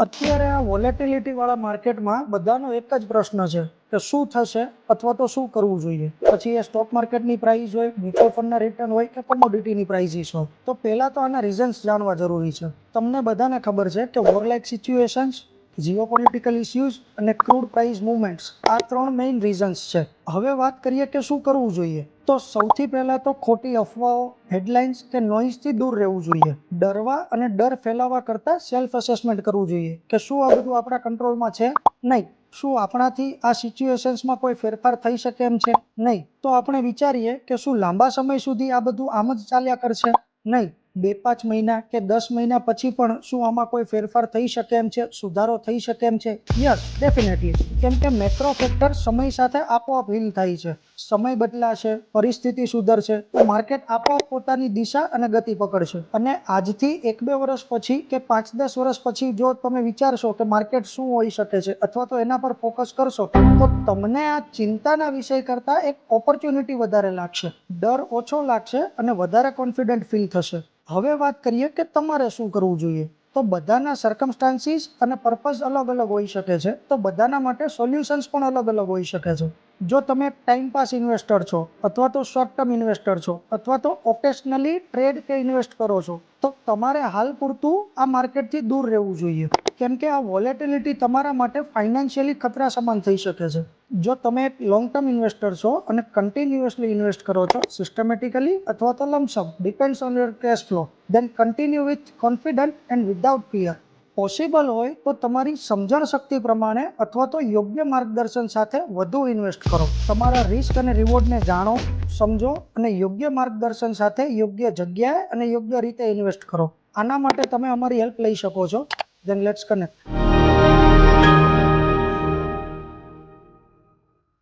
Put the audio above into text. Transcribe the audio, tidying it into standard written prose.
અત્યારે આ વોલેટિલિટી વાળા માર્કેટમાં બધાનો એક જ પ્રશ્ન છે કે શું થશે અથવા તો શું કરવું જોઈએ. પછી એ સ્ટોક માર્કેટની પ્રાઇસ હોય, મ્યુચ્યુઅલ ફંડના રિટર્ન હોય કે કોમોડિટીની પ્રાઇસીસ હોય. તો પહેલા તો આના રીઝન્સ જાણવા જરૂરી છે. તમને બધાને ખબર છે કે વોરલાઇક સિચ્યુએશન્સ, જીઓપોલિટિકલ ઇસ્યુઝ અને ક્રૂડ પ્રાઇસ મૂવમેન્ટ્સ આ 3 મેઇન રીઝન્સ છે. હવે વાત કરીએ કે શું કરવું જોઈએ. તો સૌથી પહેલા તો ખોટી અફવાઓ, હેડલાઇન્સ કે નોઇઝથી દૂર રહેવું જોઈએ. ડરવા અને ડર ફેલાવવા કરતા સેલ્ફ અસેસમેન્ટ કરવું જોઈએ કે શું આ બધું આપણા કંટ્રોલમાં છે? નહીં. શું આપણાથી આ સિચ્યુએશન્સમાં કોઈ ફેરફાર થઈ શકે એમ છે? નહીં. તો આપણે વિચારીએ કે શું લાંબા સમય સુધી આ બધું આમ જ ચાલ્યા કરશે? નહીં. 2-5 મહિના કે 10 મહિના પછી પણ શું આમાં કોઈ ફેરફાર થઈ શકે એમ છે? સુધારો થઈ શકે એમ છે? Yes, definitely. કેમ કે મેક્રો ફેક્ટર સમય સાથે આપોઆપ હીલ થાય છે. સમય બદલાશે, પરિસ્થિતિ સુધરશે તો માર્કેટ આપોઆપ પોતાની દિશા અને ગતિ પકડશે. અને આજથી 1-2 વર્ષ પછી કે 5-10 વર્ષ પછી જો તમે વિચારશો કે માર્કેટ શું હોઈ શકે છે અથવા તો એના પર ફોકસ કરશો તો તમને આ ચિંતાના વિષય કરતાં એક ઓપોર્ચ્યુનિટી વધારે લાગશે. ડર ઓછો લાગશે અને વધારે કોન્ફિડન્ટ ફીલ થશે. હવે વાત કરીએ કે તમારે શું કરવું જોઈએ. તો બધાના સર્કમસ્ટાન્સીસ અને પર્પઝ અલગ અલગ હોઈ શકે છે. તો બધાના માટે સોલ્યુશન્સ પણ અલગ અલગ હોઈ શકે છે. જો તમે ટાઈમ પાસ ઇન્વેસ્ટર છો અથવા તો શોર્ટ ટર્મ ઇન્વેસ્ટર છો અથવા તો ઓકેશનલી ટ્રેડ કે ઇન્વેસ્ટ કરો છો તો તમારે હાલ પૂરતું આ માર્કેટથી દૂર રહેવું જોઈએ. કેમ કે આ વોલેટિલિટી તમારા માટે ફાઇનાન્શિયલી ખતરા સમાન થઈ શકે છે. જો તમે એક લોંગ ટર્મ ઇન્વેસ્ટર છો અને કન્ટિન્યુઅસલી ઇન્વેસ્ટ કરો છો સિસ્ટમેટિકલી અથવા તો lump sum, depends on your cash flow, then continue with confident and without fear. Possible હોય તો તમારી સમજણ શક્તિ પ્રમાણે અથવા તો યોગ્ય માર્ગદર્શન સાથે વધુ ઇન્વેસ્ટ કરો. તમારા રિસ્ક અને રિવોર્ડને જાણો, સમજો અને યોગ્ય માર્ગદર્શન સાથે યોગ્ય જગ્યાએ અને યોગ્ય રીતે ઇન્વેસ્ટ કરો. આના માટે તમે અમારી હેલ્પ લઈ શકો છો. Then let's connect.